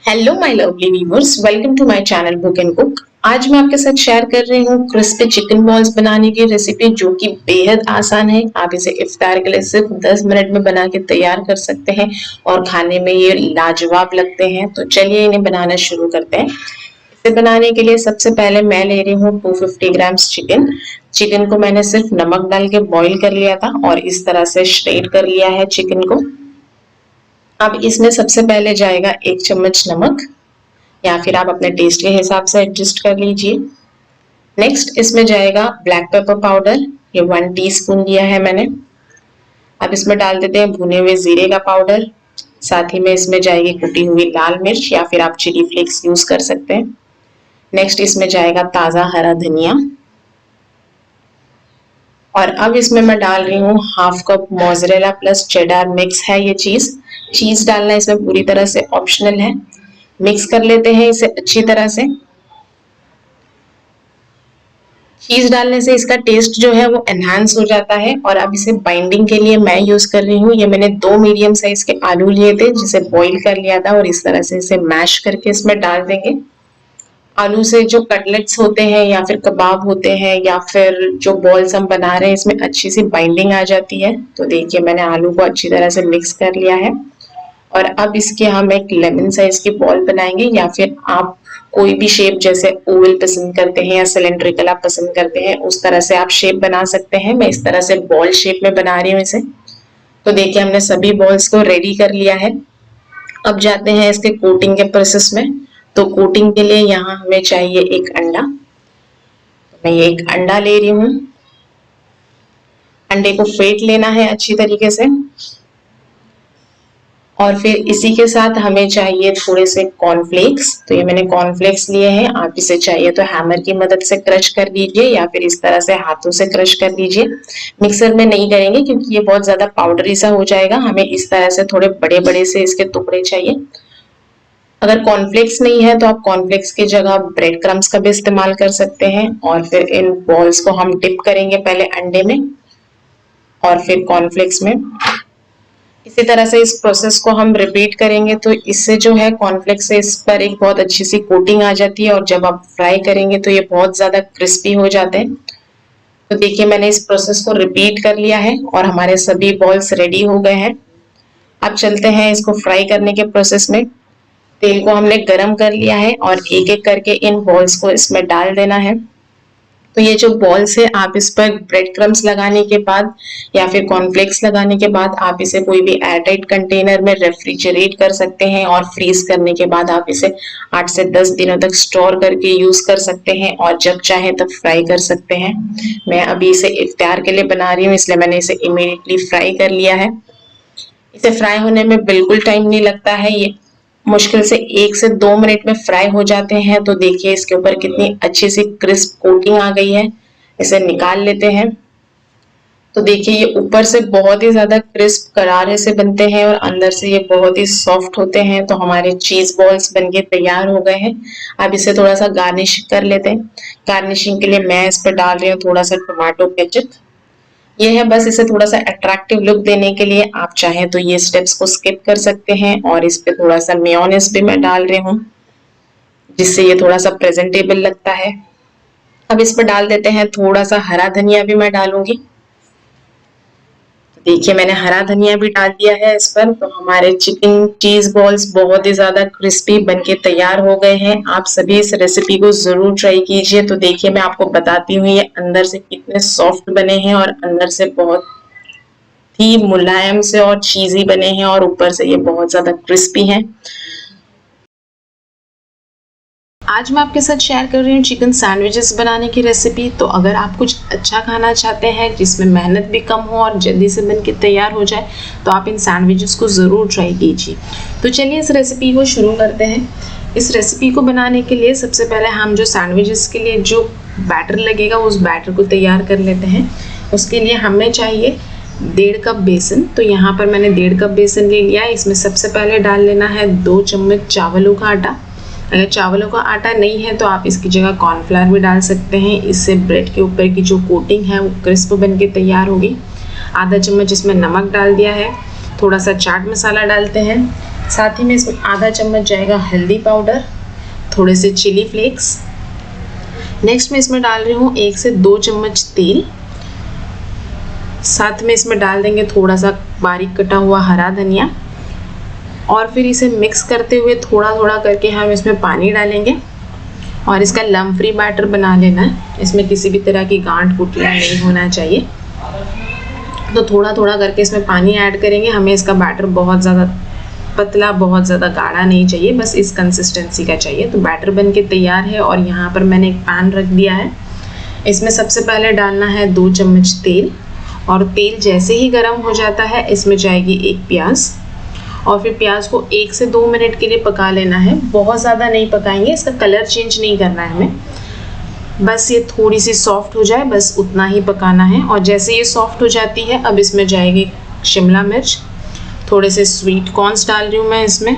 Hello my lovely viewers, welcome to my channel Book and Cook. आज मैं आपके साथ शेयर कर रही हूँ क्रिस्पी चिकन बॉल्स बनाने की रेसिपी, जो कि बेहद आसान है। आप इसे इफ्तार के लिए सिर्फ 10 मिनट में बना के तैयार कर सकते हैं और खाने में ये लाजवाब लगते हैं। तो चलिए इन्हें बनाना शुरू करते हैं। इसे बनाने के लिए सबसे पहले मैं ले रही हूँ 250 ग्राम्स चिकन। चिकन को मैंने सिर्फ नमक डाल के बॉईल कर लिया था और इस तरह से श्रेड कर लिया है चिकन को। अब इसमें सबसे पहले जाएगा 1 चम्मच नमक, या फिर आप अपने टेस्ट के हिसाब से एडजस्ट कर लीजिए। नेक्स्ट इसमें जाएगा ब्लैक पेपर पाउडर, ये 1 टीस्पून लिया है मैंने। अब इसमें डाल देते हैं भुने हुए जीरे का पाउडर। साथ ही में इसमें जाएगी कुटी हुई लाल मिर्च, या फिर आप चिली फ्लेक्स यूज कर सकते हैं। नेक्स्ट इसमें जाएगा ताजा हरा धनिया। और अब इसमें मैं डाल रही हूँ half cup mozzarella plus cheddar mix है ये चीज डालना इसमें पूरी तरह से ऑप्शनल है। मिक्स कर लेते हैं इसे अच्छी तरह से। चीज डालने से इसका टेस्ट जो है वो एनहांस हो जाता है। और अब इसे बाइंडिंग के लिए मैं यूज कर रही हूँ, ये मैंने 2 मीडियम साइज के आलू लिए थे जिसे बॉईल कर लिया था, और इस तरह से इसे मैश करके इसमें डाल देंगे। आलू से जो कटलेट्स होते हैं या फिर कबाब होते हैं या फिर जो बॉल्स हम बना रहे हैं, इसमें अच्छी सी बाइंडिंग आ जाती है। तो देखिए मैंने आलू को अच्छी तरह से मिक्स कर लिया है। और अब इसके हम एक लेमन साइज की बॉल बनाएंगे, या फिर आप कोई भी शेप, जैसे ओवल पसंद करते हैं या सिलेंड्रिकल आप पसंद करते हैं, उस तरह से आप शेप बना सकते हैं। मैं इस तरह से बॉल शेप में बना रही हूँ इसे। तो देखिए हमने सभी बॉल्स को रेडी कर लिया है। अब जाते हैं इसके कोटिंग के प्रोसेस में। तो कोटिंग के लिए यहाँ हमें चाहिए एक अंडा। तो मैं ये एक अंडा ले रही हूँ। अंडे को फेंट लेना है अच्छी तरीके से। और फिर इसी के साथ हमें चाहिए थोड़े से कॉर्नफ्लेक्स। तो ये मैंने कॉर्नफ्लेक्स लिए हैं। आप इसे चाहिए तो हैमर की मदद से क्रश कर लीजिए, या फिर इस तरह से हाथों से क्रश कर लीजिए। मिक्सर में नहीं करेंगे क्योंकि ये बहुत ज्यादा पाउडरी सा हो जाएगा। हमें इस तरह से थोड़े बड़े बड़े से इसके टुकड़े चाहिए। अगर कॉर्नफ्लेक्स नहीं है तो आप कॉर्नफ्लेक्स की जगह ब्रेड क्रम्स का भी इस्तेमाल कर सकते हैं। और फिर इन बॉल्स को हम डिप करेंगे पहले अंडे में और फिर कॉर्नफ्लेक्स में। इसी तरह से इस प्रोसेस को हम रिपीट करेंगे। तो इससे जो है कॉर्नफ्लेक्स से इस पर एक बहुत अच्छी सी कोटिंग आ जाती है, और जब आप फ्राई करेंगे तो ये बहुत ज्यादा क्रिस्पी हो जाते हैं। तो देखिए मैंने इस प्रोसेस को रिपीट कर लिया है और हमारे सभी बॉल्स रेडी हो गए हैं। अब चलते हैं इसको फ्राई करने के प्रोसेस में। तेल को हमने गरम कर लिया है और एक एक करके इन बॉल्स को इसमें डाल देना है। तो ये जो बॉल्स है, आप इस पर ब्रेड क्रम्स लगाने के बाद या फिर कॉर्नफ्लेक्स लगाने के बाद आप इसे कोई भी एयरटाइट कंटेनर में रेफ्रिजरेट कर सकते हैं, और फ्रीज करने के बाद आप इसे 8 से 10 दिनों तक स्टोर करके यूज कर सकते हैं, और जब चाहे तब फ्राई कर सकते हैं। मैं अभी इसे इफ्तार के लिए बना रही हूँ, इसलिए मैंने इसे इमीडिएटली फ्राई कर लिया है। इसे फ्राई होने में बिल्कुल टाइम नहीं लगता है, ये मुश्किल से 1 से 2 मिनट में फ्राई हो जाते हैं। तो देखिए इसके ऊपर कितनी अच्छी सी क्रिस्प कोटिंग आ गई है। इसे निकाल लेते हैं। तो देखिए ये ऊपर से बहुत ही ज्यादा क्रिस्प करारे से बनते हैं और अंदर से ये बहुत ही सॉफ्ट होते हैं। तो हमारे चीज बॉल्स बनके तैयार हो गए हैं। अब इसे थोड़ा सा गार्निश कर लेते हैं। गार्निशिंग के लिए मैं इस पर डाल रही हूँ थोड़ा सा टोमेटो केचप। ये है बस इसे थोड़ा सा अट्रैक्टिव लुक देने के लिए। आप चाहें तो ये स्टेप्स को स्किप कर सकते हैं, और इस पे थोड़ा सा मेयोनेज़ भी मैं डाल रही हूँ, जिससे ये थोड़ा सा प्रेजेंटेबल लगता है। अब इस पर डाल देते हैं थोड़ा सा हरा धनिया भी मैं डालूंगी। देखिए मैंने हरा धनिया भी डाल दिया है इस पर। तो हमारे चिकन चीज बॉल्स बहुत ही ज्यादा क्रिस्पी बनके तैयार हो गए हैं। आप सभी इस रेसिपी को जरूर ट्राई कीजिए। तो देखिए मैं आपको बताती हूँ ये अंदर से कितने सॉफ्ट बने हैं, और अंदर से बहुत ही मुलायम से और चीजी बने हैं, और ऊपर से ये बहुत ज्यादा क्रिस्पी हैं। आज मैं आपके साथ शेयर कर रही हूँ चिकन सैंडविचेस बनाने की रेसिपी। तो अगर आप कुछ अच्छा खाना चाहते हैं जिसमें मेहनत भी कम हो और जल्दी से बन के तैयार हो जाए, तो आप इन सैंडविचेस को ज़रूर ट्राई कीजिए। तो चलिए इस रेसिपी को शुरू करते हैं। इस रेसिपी को बनाने के लिए सबसे पहले हम जो सैंडविचेस के लिए जो बैटर लगेगा उस बैटर को तैयार कर लेते हैं। उसके लिए हमें चाहिए 1.5 कप बेसन। तो यहाँ पर मैंने 1.5 कप बेसन ले लिया है। इसमें सबसे पहले डाल लेना है 2 चम्मच चावलों का आटा। अगर चावलों का आटा नहीं है तो आप इसकी जगह कॉर्नफ्लावर भी डाल सकते हैं। इससे ब्रेड के ऊपर की जो कोटिंग है वो क्रिस्प बन के तैयार होगी। आधा चम्मच इसमें नमक डाल दिया है। थोड़ा सा चाट मसाला डालते हैं। साथ ही में इसमें आधा चम्मच जाएगा हल्दी पाउडर, थोड़े से चिली फ्लेक्स। नेक्स्ट मैं इसमें डाल रही हूँ 1 से 2 चम्मच तेल। साथ में इसमें डाल देंगे थोड़ा सा बारीक कटा हुआ हरा धनिया, और फिर इसे मिक्स करते हुए थोड़ा थोड़ा करके हम इसमें पानी डालेंगे और इसका लम्प फ्री बैटर बना लेना है। इसमें किसी भी तरह की गांठ गुठलियाँ नहीं होना चाहिए। तो थोड़ा थोड़ा करके इसमें पानी ऐड करेंगे। हमें इसका बैटर बहुत ज़्यादा पतला, बहुत ज़्यादा गाढ़ा नहीं चाहिए, बस इस कंसिस्टेंसी का चाहिए। तो बैटर बन के तैयार है और यहाँ पर मैंने एक पैन रख दिया है। इसमें सबसे पहले डालना है 2 चम्मच तेल, और तेल जैसे ही गर्म हो जाता है इसमें जाएगी 1 प्याज, और फिर प्याज को 1 से 2 मिनट के लिए पका लेना है। बहुत ज़्यादा नहीं पकाएंगे, इसका कलर चेंज नहीं करना है हमें, बस ये थोड़ी सी सॉफ्ट हो जाए, बस उतना ही पकाना है। और जैसे ये सॉफ्ट हो जाती है अब इसमें जाएगी शिमला मिर्च, थोड़े से स्वीट कॉर्न्स डाल रही हूँ मैं इसमें,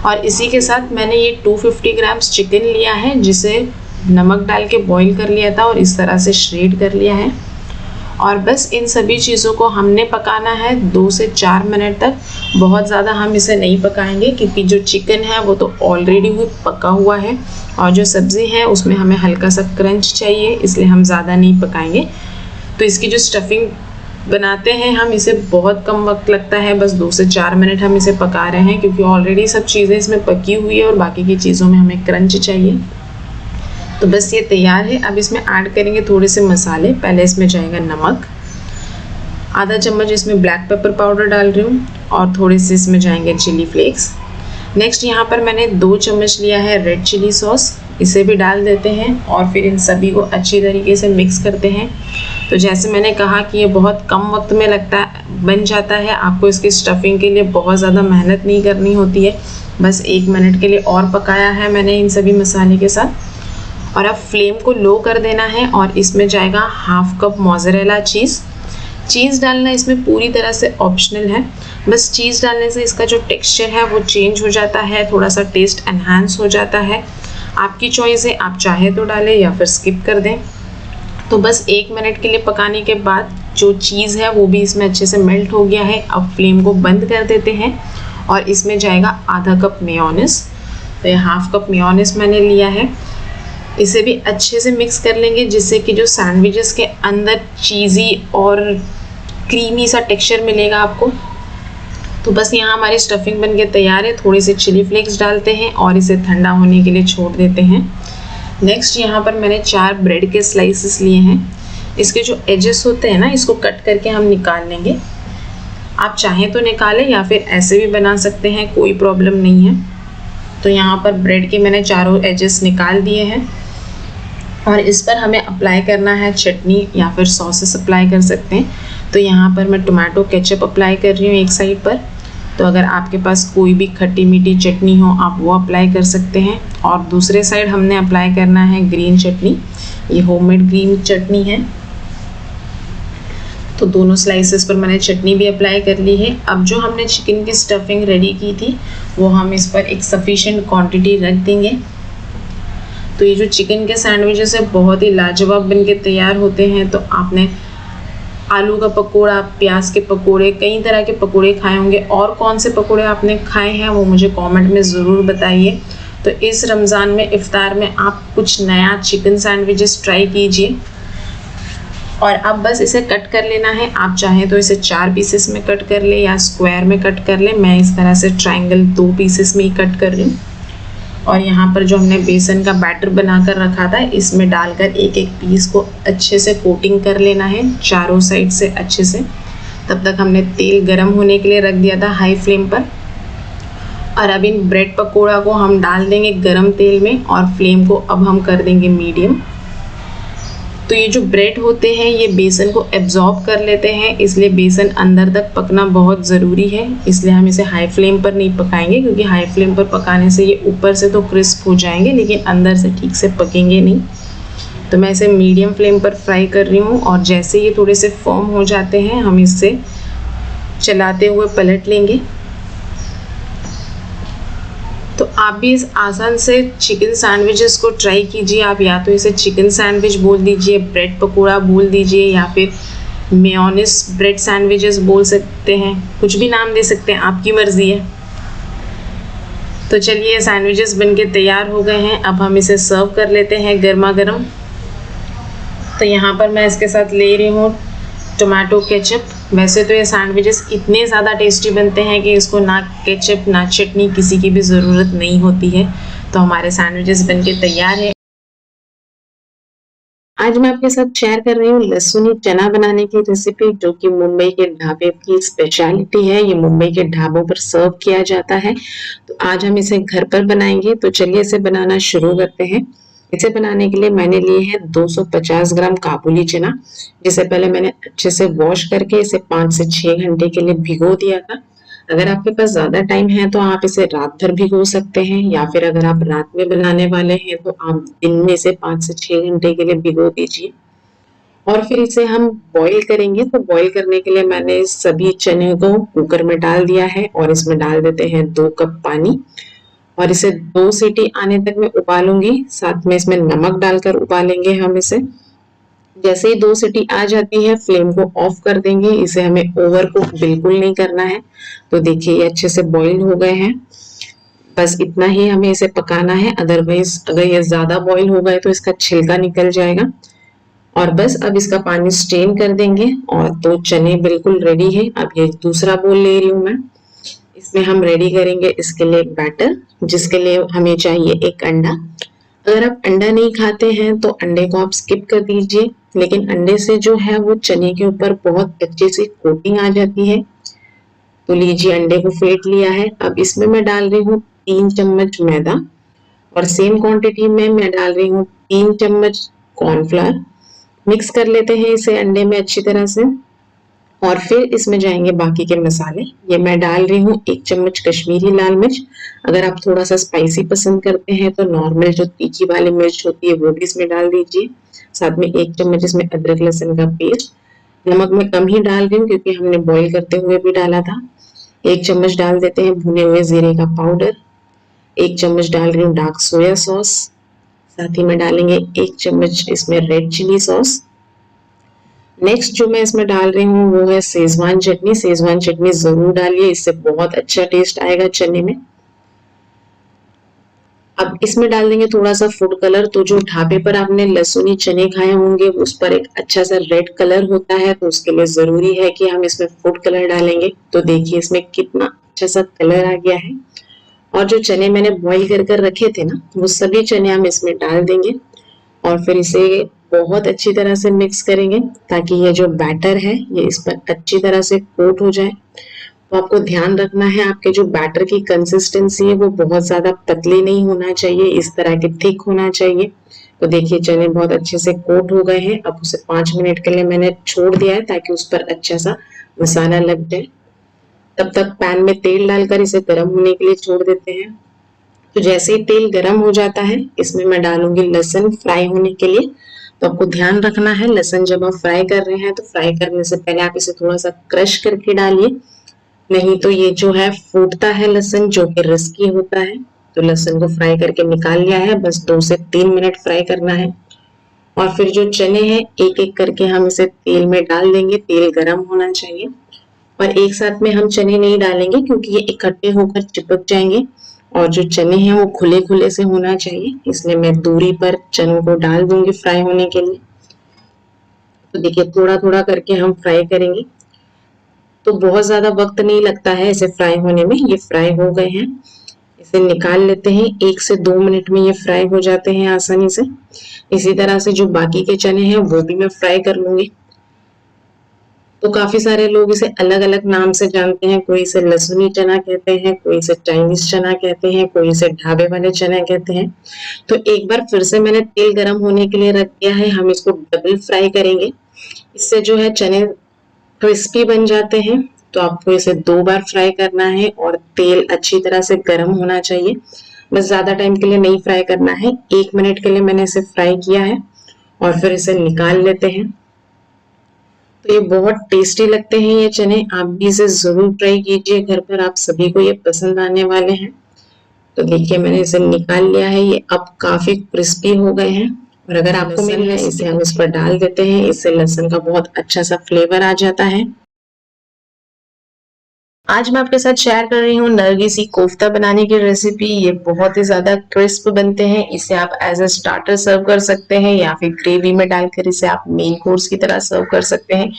और इसी के साथ मैंने ये 250 ग्राम्स चिकन लिया है जिसे नमक डाल के बॉईल कर लिया था और इस तरह से श्रेड कर लिया है। और बस इन सभी चीज़ों को हमने पकाना है 2 से 4 मिनट तक। बहुत ज़्यादा हम इसे नहीं पकाएंगे क्योंकि जो चिकन है वो तो ऑलरेडी पका हुआ है, और जो सब्ज़ी है उसमें हमें हल्का सा क्रंच चाहिए, इसलिए हम ज़्यादा नहीं पकाएंगे। तो इसकी जो स्टफिंग बनाते हैं हम, इसे बहुत कम वक्त लगता है, बस 2 से 4 मिनट हम इसे पका रहे हैं क्योंकि ऑलरेडी सब चीज़ें इसमें पकी हुई है और बाकी की चीज़ों में हमें क्रंच चाहिए। तो बस ये तैयार है। अब इसमें ऐड करेंगे थोड़े से मसाले। पहले इसमें जाएगा नमक, आधा चम्मच इसमें ब्लैक पेपर पाउडर डाल रही हूँ, और थोड़े से इसमें जाएंगे चिली फ्लेक्स। नेक्स्ट यहाँ पर मैंने 2 चम्मच लिया है रेड चिली सॉस, इसे भी डाल देते हैं और फिर इन सभी को अच्छी तरीके से मिक्स करते हैं। तो जैसे मैंने कहा कि ये बहुत कम वक्त में बन जाता है, आपको इसकी स्टफिंग के लिए बहुत ज़्यादा मेहनत नहीं करनी होती है। बस 1 मिनट के लिए और पकाया है मैंने इन सभी मसाले के साथ, और अब फ्लेम को लो कर देना है। और इसमें जाएगा 1/2 कप मोज़रेला चीज़ डालना इसमें पूरी तरह से ऑप्शनल है, बस चीज़ डालने से इसका जो टेक्सचर है वो चेंज हो जाता है, थोड़ा सा टेस्ट एनहांस हो जाता है। आपकी चॉइस है, आप चाहे तो डालें या फिर स्किप कर दें। तो बस 1 मिनट के लिए पकाने के बाद जो चीज़ है वो भी इसमें अच्छे से मेल्ट हो गया है। अब फ्लेम को बंद कर देते हैं और इसमें जाएगा आधा कप मेयोनेज़। तो ये 1/2 कप मेयोनेज़ मैंने लिया है। इसे भी अच्छे से मिक्स कर लेंगे जिससे कि जो सैंडविचेस के अंदर चीज़ी और क्रीमी सा टेक्सचर मिलेगा आपको। तो बस यहाँ हमारी स्टफिंग बन के तैयार है। थोड़ी सी चिली फ्लेक्स डालते हैं और इसे ठंडा होने के लिए छोड़ देते हैं। नेक्स्ट यहाँ पर मैंने 4 ब्रेड के स्लाइसेस लिए हैं। इसके जो एजेस होते हैं ना, इसको कट करके हम निकाल लेंगे। आप चाहें तो निकालें या फिर ऐसे भी बना सकते हैं, कोई प्रॉब्लम नहीं है। तो यहाँ पर ब्रेड के मैंने चारों एजेस निकाल दिए हैं और इस पर हमें अप्लाई करना है चटनी या फिर सॉसेस अप्लाई कर सकते हैं। तो यहाँ पर मैं टोमेटो केचप अप्लाई कर रही हूँ एक साइड पर। तो अगर आपके पास कोई भी खट्टी मीठी चटनी हो आप वो अप्लाई कर सकते हैं। और दूसरे साइड हमने अप्लाई करना है ग्रीन चटनी, ये होममेड ग्रीन चटनी है। तो दोनों स्लाइसेस पर मैंने चटनी भी अप्लाई कर ली है। अब जो हमने चिकन की स्टफिंग रेडी की थी वो हम इस पर एक सफिशिएंट क्वांटिटी रख देंगे। तो ये जो चिकन के सैंडविचेस है बहुत ही लाजवाब बन के तैयार होते हैं। तो आपने आलू का पकोड़ा, प्याज के पकोड़े, कई तरह के पकोड़े खाए होंगे, और कौन से पकोड़े आपने खाए हैं वो मुझे कमेंट में ज़रूर बताइए। तो इस रमज़ान में इफ्तार में आप कुछ नया चिकन सैंडविचेस ट्राई कीजिए। और अब बस इसे कट कर लेना है। आप चाहें तो इसे 4 पीसेस में कट कर ले या स्क्वायर में कट कर ले। मैं इस तरह से ट्रायंगल 2 पीसेस में ही कट कर रही हूँ। और यहाँ पर जो हमने बेसन का बैटर बनाकर रखा था इसमें डालकर एक एक पीस को अच्छे से कोटिंग कर लेना है चारों साइड से अच्छे से। तब तक हमने तेल गरम होने के लिए रख दिया था हाई फ्लेम पर। और अब इन ब्रेड पकोड़ा को हम डाल देंगे गरम तेल में और फ्लेम को अब हम कर देंगे मीडियम। तो ये जो ब्रेड होते हैं ये बेसन को एब्जॉर्ब कर लेते हैं, इसलिए बेसन अंदर तक पकना बहुत ज़रूरी है। इसलिए हम इसे हाई फ्लेम पर नहीं पकाएंगे क्योंकि हाई फ्लेम पर पकाने से ये ऊपर से तो क्रिस्प हो जाएंगे लेकिन अंदर से ठीक से पकेंगे नहीं। तो मैं इसे मीडियम फ्लेम पर फ्राई कर रही हूँ और जैसे ये थोड़े से फर्म हो जाते हैं हम इससे चलाते हुए पलट लेंगे। तो आप भी इस आसान से चिकन सैंडविचेस को ट्राई कीजिए। आप या तो इसे चिकन सैंडविच बोल दीजिए, ब्रेड पकोड़ा बोल दीजिए या फिर मेयोनेज़ ब्रेड सैंडविचेस बोल सकते हैं, कुछ भी नाम दे सकते हैं, आपकी मर्ज़ी है। तो चलिए सैंडविचेस बनके तैयार हो गए हैं। अब हम इसे सर्व कर लेते हैं गर्मा गर्म। तो यहाँ पर मैं इसके साथ ले रही हूँ टोमेटो केचप। वैसे तो ये सैंडविचेस इतने ज़्यादा टेस्टी बनते हैं कि इसको ना केचप ना चटनी किसी की भी ज़रूरत नहीं होती है। तो हमारे सैंडविचेस बनके तैयार है। आज मैं आपके साथ शेयर कर रही हूँ लहसुनी चना बनाने की रेसिपी, जो कि मुंबई के ढाबे की स्पेशलिटी है। ये मुंबई के ढाबों पर सर्व किया जाता है। तो आज हम इसे घर पर बनाएंगे। तो चलिए इसे बनाना शुरू करते हैं। इसे बनाने के लिए मैंने लिए हैं 250 ग्राम काबुली चना, जिसे पहले मैंने अच्छे से वॉश करके इसे 5 से 6 घंटे के लिए भिगो दिया था। अगर आपके पास ज्यादा टाइम है तो आप इसे रात भर भिगो सकते हैं, या फिर अगर आप रात में बनाने वाले हैं तो आप दिन में इसे 5 से 6 घंटे के लिए भिगो दीजिए। और फिर इसे हम बॉईल करेंगे। तो बॉईल करने के लिए मैंने सभी चने को कुकर में डाल दिया है और इसमें डाल देते हैं 2 कप पानी, और इसे 2 सीटी आने तक मैं उबालूंगी। साथ में इसमें नमक डालकर उबालेंगे हम इसे। जैसे ही 2 सीटी आ जाती है फ्लेम को ऑफ कर देंगे। इसे हमें ओवर कुक बिल्कुल नहीं करना है। तो देखिए ये अच्छे से बॉईल हो गए हैं। बस इतना ही हमें इसे पकाना है, अदरवाइज अगर ये ज्यादा बॉईल हो गए तो इसका छिलका निकल जाएगा। और बस अब इसका पानी स्ट्रेन कर देंगे। और तो चने बिल्कुल रेडी है। अब ये दूसरा बोल ले रही हूँ मैं। इसमें हम रेडी करेंगे इसके लिए एक बैटर, जिसके लिए हमें चाहिए एक अंडा। अगर आप अंडा नहीं खाते हैं तो अंडे को आप स्किप कर दीजिए, लेकिन अंडे से जो है वो चने के ऊपर बहुत अच्छी सी कोटिंग आ जाती है। तो लीजिए अंडे को फेंट लिया है। अब इसमें मैं डाल रही हूँ 3 चम्मच मैदा, और सेम क्वांटिटी में मैं डाल रही हूँ 3 चम्मच कॉर्नफ्लावर। मिक्स कर लेते हैं इसे अंडे में अच्छी तरह से। और फिर इसमें जाएंगे बाकी के मसाले। ये मैं डाल रही हूँ 1 चम्मच कश्मीरी लाल मिर्च। अगर आप थोड़ा सा स्पाइसी पसंद करते हैं तो नॉर्मल जो तीखी वाली मिर्च होती है वो भी इसमें डाल दीजिए। साथ में 1 चम्मच इसमें अदरक लहसुन का पेस्ट। नमक मैं कम ही डाल रही हूँ क्योंकि हमने बॉईल करते हुए भी डाला था। 1 चम्मच डाल देते हैं भुने हुए जीरे का पाउडर। 1 चम्मच डाल रही हूँ डार्क सोया सॉस। साथ ही में डालेंगे 1 चम्मच इसमें रेड चिली सॉस। नेक्स्ट जो मैं इसमें डाल रही हूँ वो है शेजवान चटनी। शेजवान चटनी जरूर डालिए, इससे बहुत अच्छा टेस्ट आएगा चने में। अब इसमें डाल देंगे थोड़ा सा फूड कलर। तो जो ढाबे पर आपने लहसुनी चने खाए होंगे उस पर एक अच्छा सा रेड कलर होता है, तो उसके लिए जरूरी है कि हम इसमें फूड कलर डालेंगे। तो देखिए इसमें कितना अच्छा सा कलर आ गया है। और जो चने मैंने बॉईल कर रखे थे ना, वो सभी चने हम इसमें डाल देंगे और फिर इसे बहुत अच्छी तरह से मिक्स करेंगे, ताकि ये जो बैटर है ये इस पर अच्छी तरह से कोट हो जाए। तो आपको ध्यान रखना है आपके जो बैटर की कंसिस्टेंसी है वो बहुत ज्यादा पतली नहीं होना चाहिए, इस तरह के थिक होना चाहिए। तो देखिए चने बहुत अच्छे से कोट हो गए हैं। अब उसे 5 मिनट के लिए मैंने छोड़ दिया है ताकि उस पर अच्छा सा मसाला लग जाए। तब तक पैन में तेल डालकर इसे गर्म होने के लिए छोड़ देते हैं। तो जैसे ही तेल गर्म हो जाता है इसमें मैं डालूंगी लहसुन फ्राई होने के लिए। तो आपको ध्यान रखना है लहसुन जब आप फ्राई कर रहे हैं तो फ्राई करने से पहले आप इसे थोड़ा सा क्रश करके डालिए, नहीं तो ये जो है फूटता है लहसुन, जो कि रिस्की होता है। तो लहसुन को फ्राई करके निकाल लिया है, बस 2 से 3 मिनट फ्राई करना है। और फिर जो चने हैं एक एक करके हम इसे तेल में डाल देंगे। तेल गर्म होना चाहिए, और एक साथ में हम चने नहीं डालेंगे क्योंकि ये इकट्ठे होकर चिपक जाएंगे। और जो चने हैं वो खुले खुले से होना चाहिए, इसलिए मैं दूरी पर चनों को डाल दूंगी फ्राई होने के लिए। तो देखिए थोड़ा थोड़ा करके हम फ्राई करेंगे, तो बहुत ज्यादा वक्त नहीं लगता है इसे फ्राई होने में। ये फ्राई हो गए हैं, इसे निकाल लेते हैं। 1 से 2 मिनट में ये फ्राई हो जाते हैं आसानी से। इसी तरह से जो बाकी के चने हैं वो भी मैं फ्राई कर लूंगी। तो काफी सारे लोग इसे अलग अलग नाम से जानते हैं। कोई इसे लहसुनी चना कहते हैं, कोई इसे चाइनीज चना कहते हैं, कोई इसे ढाबे वाले चना कहते हैं। तो एक बार फिर से मैंने तेल गर्म होने के लिए रख दिया है। हम इसको डबल फ्राई करेंगे, इससे जो है चने क्रिस्पी बन जाते हैं। तो आपको इसे 2 बार फ्राई करना है और तेल अच्छी तरह से गर्म होना चाहिए। बस ज्यादा टाइम के लिए नहीं फ्राई करना है, 1 मिनट के लिए मैंने इसे फ्राई किया है और फिर इसे निकाल लेते हैं। तो ये बहुत टेस्टी लगते हैं ये चने, आप भी इसे जरूर ट्राई कीजिए घर पर, आप सभी को ये पसंद आने वाले हैं। तो देखिए मैंने इसे निकाल लिया है, ये अब काफी क्रिस्पी हो गए हैं। और अगर आपको मिल है इसे हम इस पर डाल देते हैं, इससे लहसुन का बहुत अच्छा सा फ्लेवर आ जाता है। आज मैं आपके साथ शेयर कर रही हूँ नरगिसी कोफ्ता बनाने की रेसिपी। ये बहुत ही ज्यादा क्रिस्प बनते हैं। इसे आप एज अ स्टार्टर सर्व कर सकते हैं या फिर ग्रेवी में डालकर इसे आप मेन कोर्स की तरह सर्व कर सकते हैं।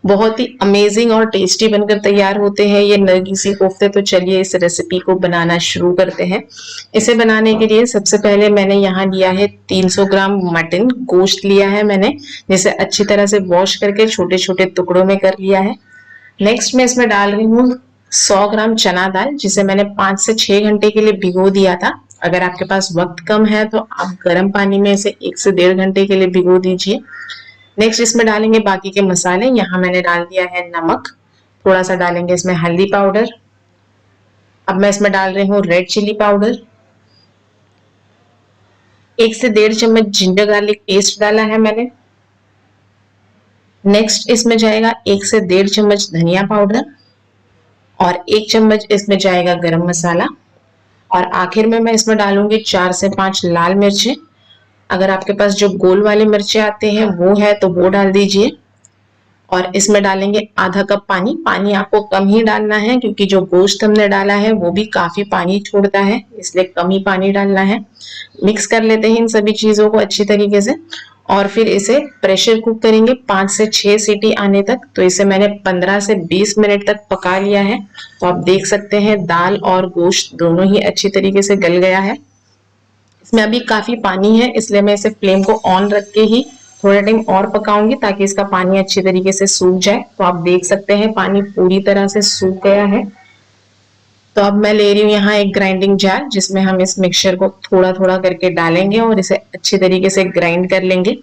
बहुत ही अमेजिंग और टेस्टी बनकर तैयार होते हैं ये नरगिसी कोफ्ते। तो चलिए इस रेसिपी को बनाना शुरू करते हैं। इसे बनाने के लिए सबसे पहले मैंने यहाँ लिया है 300 ग्राम मटन गोश्त लिया है मैंने, जिसे अच्छी तरह से वॉश करके छोटे छोटे टुकड़ों में कर लिया है। नेक्स्ट मैं इसमें डाल रही हूँ 100 ग्राम चना दाल, जिसे मैंने 5 से 6 घंटे के लिए भिगो दिया था। अगर आपके पास वक्त कम है तो आप गर्म पानी में इसे 1 से 1.5 घंटे के लिए भिगो दीजिए। नेक्स्ट इसमें डालेंगे बाकी के मसाले। यहाँ मैंने डाल दिया है नमक, थोड़ा सा डालेंगे इसमें हल्दी पाउडर। अब मैं इसमें डाल रही हूँ रेड चिली पाउडर। 1 से 1.5 चम्मच जिंजर गार्लिक पेस्ट डाला है मैंने। नेक्स्ट इसमें जाएगा 1 से 1.5 चम्मच धनिया पाउडर और 1 चम्मच इसमें जाएगा गरम मसाला। और आखिर में मैं इसमें डालूंगी 4 से 5 लाल मिर्चें। अगर आपके पास जो गोल वाले मिर्चे आते हैं वो है तो वो डाल दीजिए। और इसमें डालेंगे आधा कप पानी। पानी आपको कम ही डालना है क्योंकि जो गोश्त हमने डाला है वो भी काफी पानी छोड़ता है, इसलिए कम ही पानी डालना है। मिक्स कर लेते हैं इन सभी चीजों को अच्छी तरीके से और फिर इसे प्रेशर कुक करेंगे 5 से 6 सीटी आने तक। तो इसे मैंने 15 से 20 मिनट तक पका लिया है। तो आप देख सकते हैं दाल और गोश्त दोनों ही अच्छी तरीके से गल गया है। इसमें अभी काफी पानी है, इसलिए मैं इसे फ्लेम को ऑन रख के ही थोड़ा टाइम और पकाऊंगी ताकि इसका पानी अच्छी तरीके से सूख जाए। तो आप देख सकते हैं पानी पूरी तरह से सूख गया है। तो अब मैं ले रही हूँ यहाँ एक ग्राइंडिंग जार, जिसमें हम इस मिक्सचर को थोड़ा थोड़ा करके डालेंगे और इसे अच्छी तरीके से ग्राइंड कर लेंगे।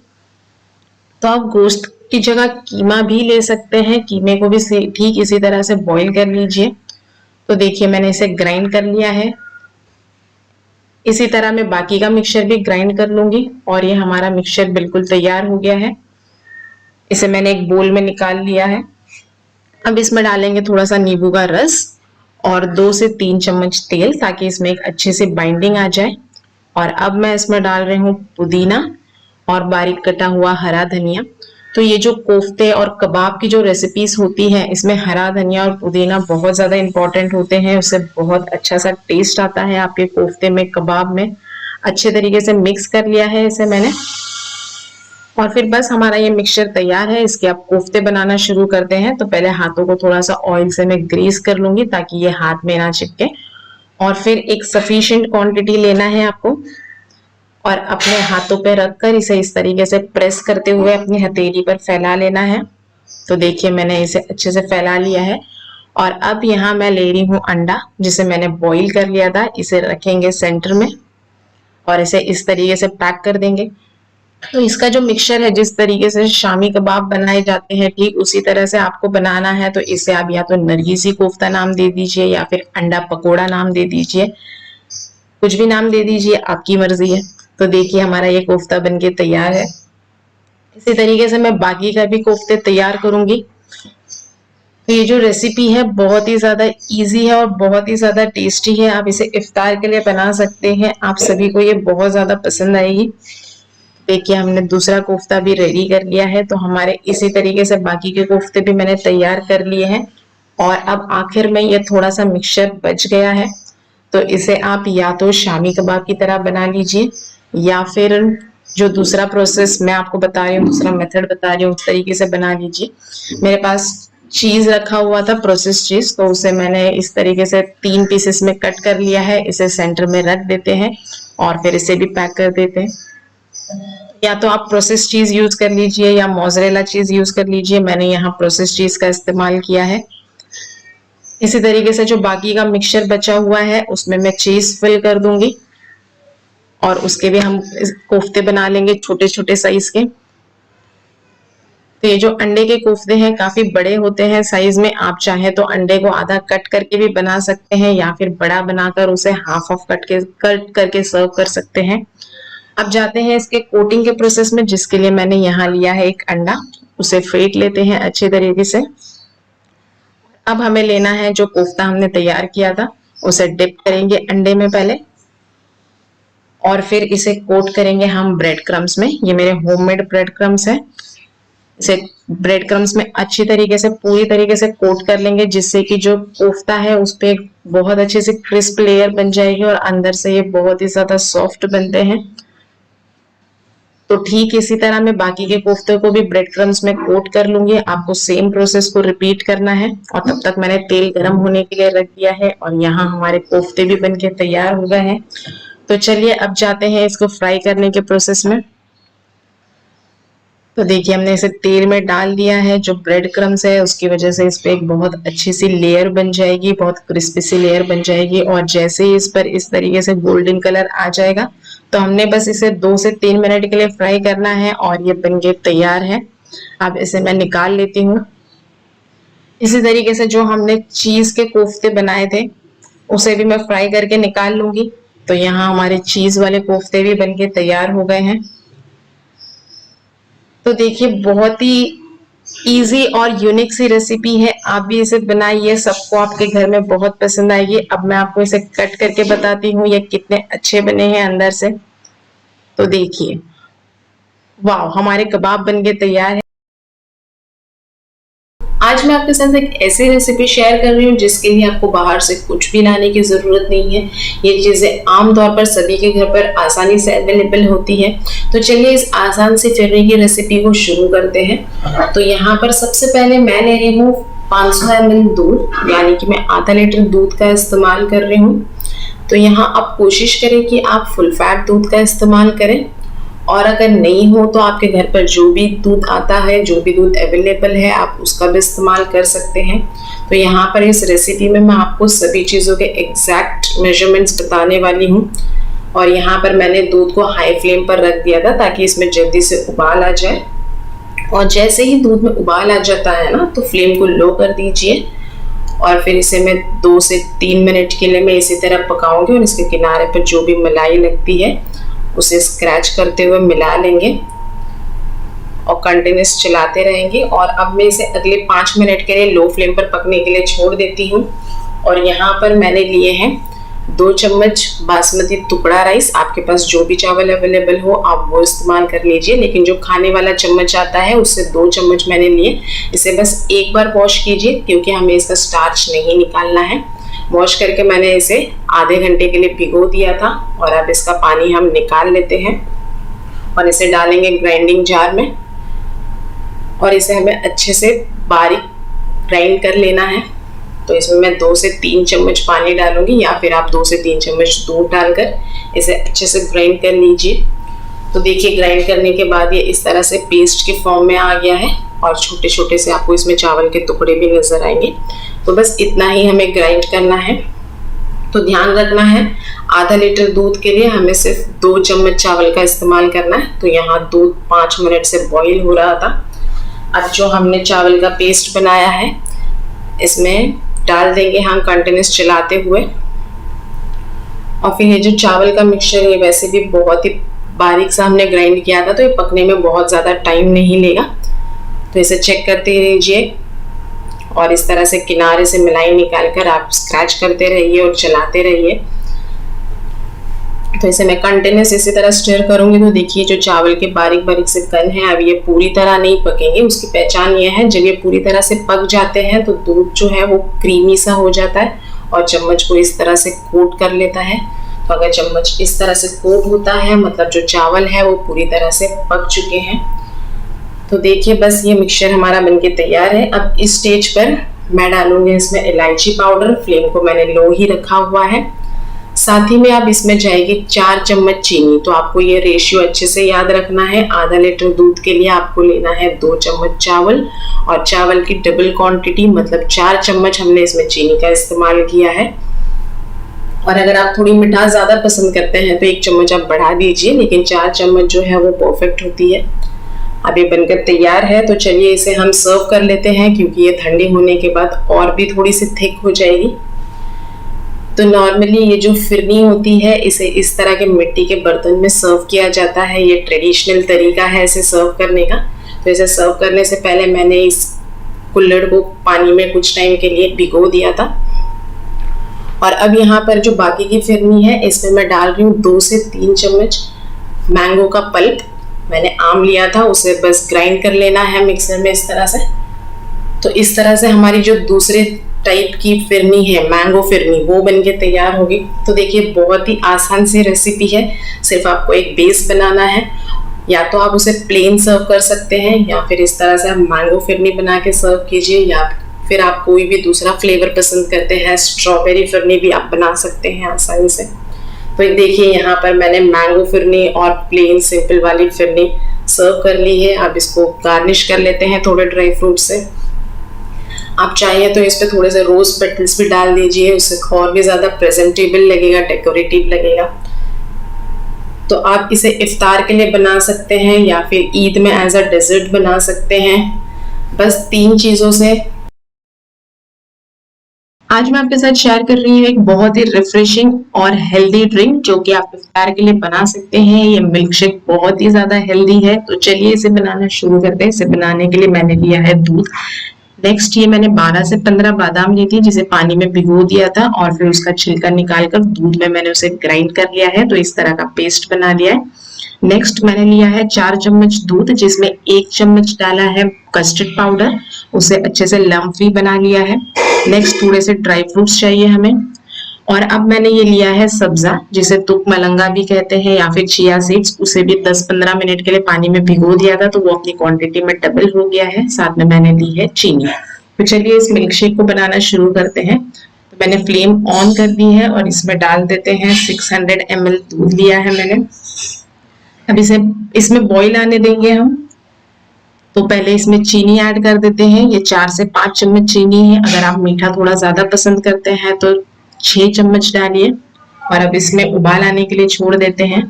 तो आप गोश्त की जगह कीमा भी ले सकते हैं, कीमे को भी ठीक इसी तरह से बॉईल कर लीजिए। तो देखिए मैंने इसे ग्राइंड कर लिया है। इसी तरह मैं बाकी का मिक्सचर भी ग्राइंड कर लूंगी और ये हमारा मिक्सचर बिल्कुल तैयार हो गया है। इसे मैंने एक बोल में निकाल लिया है। अब इसमें डालेंगे थोड़ा सा नींबू का रस और 2 से 3 चम्मच तेल, ताकि इसमें एक अच्छी सी बाइंडिंग आ जाए। और अब मैं इसमें डाल रही हूँ पुदीना और बारीक कटा हुआ हरा धनिया। तो ये जो कोफ्ते और कबाब की जो रेसिपीज होती हैं, इसमें हरा धनिया और पुदीना बहुत ज्यादा इंपॉर्टेंट होते हैं। उससे बहुत अच्छा सा टेस्ट आता है आपके कोफ्ते में, कबाब में। अच्छे तरीके से मिक्स कर लिया है इसे मैंने और फिर बस हमारा ये मिक्सचर तैयार है। इसके आप कोफ्ते बनाना शुरू करते हैं। तो पहले हाथों को थोड़ा सा ऑयल से मैं ग्रीस कर लूंगी ताकि ये हाथ में ना चिपके। और फिर एक सफिशिएंट क्वांटिटी लेना है आपको और अपने हाथों पे रखकर इसे इस तरीके से प्रेस करते हुए अपनी हथेली पर फैला लेना है। तो देखिए मैंने इसे अच्छे से फैला लिया है। और अब यहाँ मैं ले रही हूँ अंडा, जिसे मैंने बॉईल कर लिया था। इसे रखेंगे सेंटर में और इसे इस तरीके से पैक कर देंगे। तो इसका जो मिक्सचर है, जिस तरीके से शामी कबाब बनाए जाते हैं ठीक उसी तरह से आपको बनाना है। तो इसे आप या तो नरगिसी कोफ्ता नाम दे दीजिए या फिर अंडा पकोड़ा नाम दे दीजिए, कुछ भी नाम दे दीजिए, आपकी मर्जी है। तो देखिए हमारा ये कोफ्ता बनके तैयार है। इसी तरीके से मैं बाकी का भी कोफ्ते तैयार करूंगी। तो ये जो रेसिपी है बहुत ही ज्यादा इजी है और बहुत ही ज्यादा टेस्टी है। आप इसे इफ्तार के लिए बना सकते हैं, आप सभी को ये बहुत ज्यादा पसंद आएगी। देखिए हमने दूसरा कोफ्ता भी रेडी कर लिया है। तो हमारे इसी तरीके से बाकी के कोफ्ते भी मैंने तैयार कर लिए हैं। और अब आखिर में ये थोड़ा सा मिक्सचर बच गया है, तो इसे आप या तो शामी कबाब की तरह बना लीजिए या फिर जो दूसरा प्रोसेस मैं आपको बता रही हूँ, दूसरा मेथड बता रही हूँ, उस तरीके से बना लीजिए। मेरे पास चीज रखा हुआ था, प्रोसेस चीज, तो उसे मैंने इस तरीके से 3 पीसेस में कट कर लिया है। इसे सेंटर में रख देते हैं और फिर इसे भी पैक कर देते हैं। या तो आप प्रोसेस चीज यूज कर लीजिए या मोज़रेला चीज यूज कर लीजिए। मैंने यहाँ प्रोसेस चीज का इस्तेमाल किया है। इसी तरीके से जो बाकी का मिक्सचर बचा हुआ है उसमें मैं चीज फिल कर दूंगी और उसके भी हम कोफ्ते बना लेंगे छोटे छोटे साइज के। तो ये जो अंडे के कोफ्ते हैं काफी बड़े होते हैं साइज में। आप चाहे तो अंडे को आधा कट करके भी बना सकते हैं या फिर बड़ा बनाकर उसे हाफ ऑफ कट करके सर्व कर सकते हैं। अब जाते हैं इसके कोटिंग के प्रोसेस में, जिसके लिए मैंने यहाँ लिया है एक अंडा। उसे फेंट लेते हैं अच्छे तरीके से। अब हमें लेना है जो कोफ्ता हमने तैयार किया था, उसे डिप करेंगे अंडे में पहले और फिर इसे कोट करेंगे हम ब्रेड क्रम्स में। ये मेरे होममेड ब्रेड क्रम्स है। इसे ब्रेड क्रम्स में अच्छी तरीके से पूरी तरीके से कोट कर लेंगे, जिससे कि जो कोफ्ता है उस पे बहुत अच्छे से क्रिस्प लेयर बन जाएगी और अंदर से ये बहुत ही ज्यादा सॉफ्ट बनते हैं। तो ठीक इसी तरह मैं बाकी के कोफ्ते को भी ब्रेड क्रम्स में कोट कर लूंगी। आपको सेम प्रोसेस को रिपीट करना है। और तब तक मैंने तेल गर्म होने के लिए रख दिया है और यहाँ हमारे कोफ्ते भी बनके तैयार हो गए हैं। तो चलिए अब जाते हैं इसको फ्राई करने के प्रोसेस में। तो देखिए हमने इसे तेल में डाल दिया है। जो ब्रेड क्रम्स है उसकी वजह से इस पे एक बहुत अच्छी सी लेयर बन जाएगी, बहुत क्रिस्पी सी लेयर बन जाएगी। और जैसे ही इस पर इस तरीके से गोल्डन कलर आ जाएगा तो हमने बस इसे 2 से 3 मिनट के लिए फ्राई करना है और ये बनके तैयार है। अब इसे मैं निकाल लेती हूँ। इसी तरीके से जो हमने चीज के कोफ्ते बनाए थे उसे भी मैं फ्राई करके निकाल लूंगी। तो यहाँ हमारे चीज वाले कोफ्ते भी बनके तैयार हो गए हैं। तो देखिए बहुत ही इजी और यूनिक सी रेसिपी है, आप भी इसे बनाइए, सबको आपके घर में बहुत पसंद आएगी। अब मैं आपको इसे कट करके बताती हूँ ये कितने अच्छे बने हैं अंदर से। तो देखिए, वाह, हमारे कबाब बनके तैयार है। आज मैं आपके साथ एक ऐसी रेसिपी शेयर कर रही हूँ जिसके लिए आपको बाहर से कुछ भी लाने की जरूरत नहीं है। ये चीजें आमतौर पर सभी के घर पर आसानी से अवेलेबल होती है। तो चलिए इस आसान से फिरने की रेसिपी को शुरू करते हैं। तो यहाँ पर सबसे पहले मैं ले रही हूँ 500 ml दूध, यानी कि मैं आधा लीटर दूध का इस्तेमाल कर रही हूँ। तो यहाँ आप कोशिश करें कि आप फुल फैट दूध का इस्तेमाल करें, और अगर नहीं हो तो आपके घर पर जो भी दूध आता है, जो भी दूध अवेलेबल है, आप उसका भी इस्तेमाल कर सकते हैं। तो यहाँ पर इस रेसिपी में मैं आपको सभी चीज़ों के एग्जैक्ट मेजरमेंट्स बताने वाली हूँ। और यहाँ पर मैंने दूध को हाई फ्लेम पर रख दिया था ताकि इसमें जल्दी से उबाल आ जाए। और जैसे ही दूध में उबाल आ जाता है ना, तो फ्लेम को लो कर दीजिए और फिर इसे मैं 2 से 3 मिनट के लिए मैं इसी तरह पकाऊंगी। और इसके किनारे पर जो भी मलाई लगती है उसे स्क्रैच करते हुए मिला लेंगे और कंटिन्यूस चलाते रहेंगे। और अब मैं इसे अगले 5 मिनट के लिए लो फ्लेम पर पकने के लिए छोड़ देती हूँ। और यहाँ पर मैंने लिए हैं 2 चम्मच बासमती टुकड़ा राइस। आपके पास जो भी चावल अवेलेबल हो आप वो इस्तेमाल कर लीजिए, लेकिन जो खाने वाला चम्मच आता है उससे 2 चम्मच मैंने लिए। इसे बस एक बार वॉश कीजिए क्योंकि हमें इसका स्टार्च नहीं निकालना है। वॉश करके मैंने इसे आधे घंटे के लिए भिगो दिया था और अब इसका पानी हम निकाल लेते हैं और इसे डालेंगे ग्राइंडिंग जार में। और इसे हमें अच्छे से बारीक ग्राइंड कर लेना है। तो इसमें मैं 2 से 3 चम्मच पानी डालूंगी, या फिर आप 2 से 3 चम्मच दूध डालकर इसे अच्छे से ग्राइंड कर लीजिए। तो देखिए ग्राइंड करने के बाद ये इस तरह से पेस्ट के फॉर्म में आ गया है और छोटे छोटे से आपको इसमें चावल के टुकड़े भी नजर आएंगे। तो बस इतना ही हमें ग्राइंड करना है। तो ध्यान रखना है, आधा लीटर दूध के लिए हमें सिर्फ 2 चम्मच चावल का इस्तेमाल करना है। तो यहाँ दूध 5 मिनट से बॉईल हो रहा था। अब जो हमने चावल का पेस्ट बनाया है इसमें डाल देंगे हम कंटिन्यूस चलाते हुए। और फिर ये जो चावल का मिक्सचर, ये वैसे भी बहुत ही बारीक सा हमने ग्राइंड किया था, तो ये पकने में बहुत ज़्यादा टाइम नहीं लेगा। तो इसे चेक करते रहिए और इस तरह से किनारे से मलाई निकाल कर आप स्क्रैच करते रहिए और चलाते रहिए। तो इसे मैं कंटिन्यूस इसी तरह स्टर करूंगी। तो देखिए जो चावल के बारीक बारीक से कण हैं, अब ये पूरी तरह नहीं पकेंगे। उसकी पहचान ये है, जब ये पूरी तरह से पक जाते हैं तो दूध जो है वो क्रीमी सा हो जाता है और चम्मच को इस तरह से कोट कर लेता है। तो अगर चम्मच इस तरह से कोट होता है मतलब जो चावल है वो पूरी तरह से पक चुके हैं। तो देखिए बस ये मिक्सचर हमारा बनके तैयार है। अब इस स्टेज पर मैं डालूंगी इसमें इलायची पाउडर। फ्लेम को मैंने लो ही रखा हुआ है। साथ ही में अब इसमें जाएगी 4 चम्मच चीनी। तो आपको ये रेशियो अच्छे से याद रखना है। आधा लीटर दूध के लिए आपको लेना है 2 चम्मच चावल, और चावल की डबल क्वांटिटी मतलब 4 चम्मच हमने इसमें चीनी का इस्तेमाल किया है। और अगर आप थोड़ी मिठास ज्यादा पसंद करते हैं तो 1 चम्मच आप बढ़ा दीजिए, लेकिन 4 चम्मच जो है वो परफेक्ट होती है। अब ये बनकर तैयार है। तो चलिए इसे हम सर्व कर लेते हैं, क्योंकि ये ठंडी होने के बाद और भी थोड़ी सी थिक हो जाएगी। तो नॉर्मली ये जो फिरनी होती है इसे इस तरह के मिट्टी के बर्तन में सर्व किया जाता है। ये ट्रेडिशनल तरीका है इसे सर्व करने का। तो इसे सर्व करने से पहले मैंने इस कुल्हड़ को पानी में कुछ टाइम के लिए भिगो दिया था। और अब यहाँ पर जो बाकी की फिरनी है इसमें मैं डाल रही हूँ 2 से 3 चम्मच मैंगो का पल्प। मैंने आम लिया था, उसे बस ग्राइंड कर लेना है मिक्सर में इस तरह से। तो इस तरह से हमारी जो दूसरे टाइप की फिरनी है, मैंगो फिरनी, वो बनके तैयार होगी। तो देखिए बहुत ही आसान सी रेसिपी है, सिर्फ आपको एक बेस बनाना है। या तो आप उसे प्लेन सर्व कर सकते हैं या फिर इस तरह से आप मैंगो फिरनी बना के सर्व कीजिए, या फिर आप कोई भी दूसरा फ्लेवर पसंद करते हैं, स्ट्रॉबेरी फिरनी भी आप बना सकते हैं आसानी से। तो देखिए यहाँ पर मैंने मैंगो फिरनी और प्लेन सिंपल वाली फिरनी सर्व कर ली है। अब इसको गार्निश कर लेते हैं थोड़े ड्राई फ्रूट से। आप चाहिए तो इस पे थोड़े से रोज पेटल्स भी डाल दीजिए, उससे और भी ज्यादा प्रेजेंटेबल लगेगा, डेकोरेटिव लगेगा। तो आप इसे इफ्तार के लिए बना सकते हैं या फिर ईद में एज अ डेजर्ट बना सकते हैं। बस 3 चीजों से आज मैं आपके साथ शेयर कर रही हूँ एक बहुत ही रिफ्रेशिंग और हेल्दी ड्रिंक जो कि आप इफ्तार के लिए बना सकते हैं। ये मिल्क शेक बहुत ही ज्यादा हेल्दी है। तो चलिए इसे बनाना शुरू करते हैं। इसे बनाने के लिए मैंने लिया है दूध। नेक्स्ट ये मैंने 12 से 15 बादाम ली थी, जिसे पानी में भिगो दिया था और फिर उसका छिलका निकालकर दूध में मैंने उसे ग्राइंड कर लिया है। तो इस तरह का पेस्ट बना लिया है। नेक्स्ट मैंने लिया है 4 चम्मच दूध, जिसमें 1 चम्मच डाला है कस्टर्ड पाउडर, उसे अच्छे से लम्प भी बना लिया है। नेक्स्ट थोड़े से ड्राई फ्रूट्स चाहिए हमें। और अब मैंने ये लिया है सब्जा, जिसे तुक मलंगा भी कहते हैं या फिर चिया सीड्स, उसे भी 10-15 मिनट के लिए पानी में भिगो दिया था, तो वो अपनी क्वांटिटी में डबल हो गया है। साथ में मैंने ली है चीनी। तो चलिए इस मिल्क शेक को बनाना शुरू करते हैं। तो मैंने फ्लेम ऑन कर दी है और इसमें डाल देते हैं 600 ml दूध लिया है मैंने। अब इसमें बॉईल आने देंगे हम। तो पहले इसमें चीनी ऐड कर देते हैं। ये 4 से 5 चम्मच चीनी है। अगर आप मीठा थोड़ा ज्यादा पसंद करते हैं तो 6 चम्मच डालिए। और अब इसमें उबाल आने के लिए छोड़ देते हैं।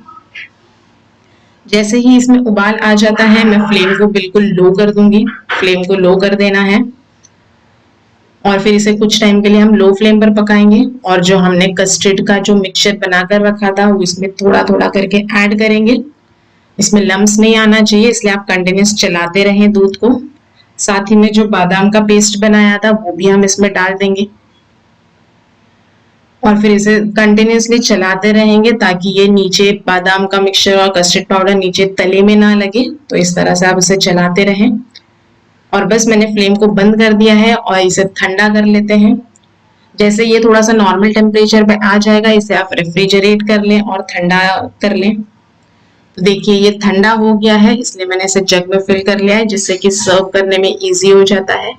जैसे ही इसमें उबाल आ जाता है मैं फ्लेम को बिल्कुल लो कर दूंगी। फ्लेम को लो कर देना है और फिर इसे कुछ टाइम के लिए हम लो फ्लेम पर पकाएंगे। और जो हमने कस्टर्ड का जो मिक्सचर बनाकर रखा था वो इसमें थोड़ा थोड़ा करके ऐड करेंगे। इसमें लम्स नहीं आना चाहिए, इसलिए आप कंटिन्यूस चलाते रहें दूध को। साथ ही में जो बादाम का पेस्ट बनाया था वो भी हम इसमें डाल देंगे और फिर इसे कंटिन्यूसली चलाते रहेंगे ताकि ये नीचे बादाम का मिक्सचर और कस्टर्ड पाउडर नीचे तले में ना लगे। तो इस तरह से आप इसे चलाते रहें। और बस मैंने फ्लेम को बंद कर दिया है और इसे ठंडा कर लेते हैं। जैसे ये थोड़ा सा नॉर्मल टेम्परेचर पे आ जाएगा, इसे आप रेफ्रिजरेट कर लें और ठंडा कर लें। तो देखिए ये ठंडा हो गया है, इसलिए मैंने इसे जग में फिल कर लिया है, जिससे कि सर्व करने में इजी हो जाता है।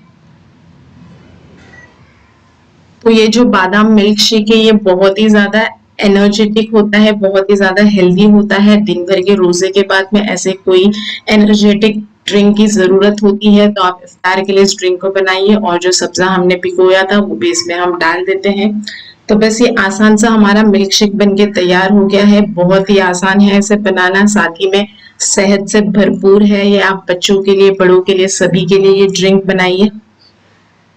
तो ये जो बादाम मिल्क शेक है ये बहुत ही ज्यादा एनर्जेटिक होता है, बहुत ही ज्यादा हेल्दी होता है। दिन भर के रोजे के बाद में ऐसे कोई एनर्जेटिक ड्रिंक की जरूरत होती है तो आप इफ्तार के लिए इस ड्रिंक को बनाइए। और जो सब्जा हमने भिगोया था वो भी इसमें हम डाल देते हैं। तो बस ये आसान सा हमारा मिल्क शेक बनके तैयार हो गया है। बहुत ही आसान है इसे बनाना, साथ ही में सेहत से भरपूर है। ये आप बच्चों के लिए, बड़ों के लिए, सभी के लिए ये ड्रिंक बनाइए।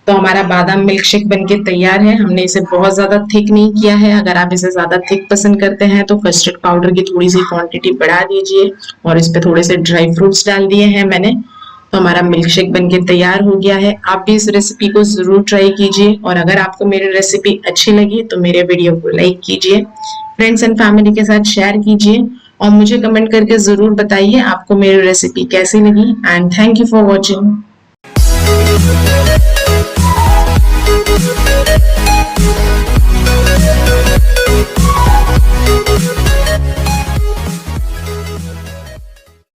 तो हमारा बादाम मिल्क शेक बनके तैयार है। हमने इसे बहुत ज्यादा थिक नहीं किया है। अगर आप इसे ज्यादा थिक पसंद करते हैं तो कस्टर्ड पाउडर की थोड़ी सी क्वांटिटी बढ़ा दीजिए और इस पे थोड़े से ड्राई फ्रूट्स डाल दिए हैं मैंने। तो हमारा मिल्क शेक बनके तैयार हो गया है। आप भी इस रेसिपी को जरूर ट्राई कीजिए और अगर आपको मेरी रेसिपी अच्छी लगी तो मेरे वीडियो को लाइक कीजिए, फ्रेंड्स एंड फैमिली के साथ शेयर कीजिए और मुझे कमेंट करके जरूर बताइए आपको मेरी रेसिपी कैसी लगी। And thank you for watching.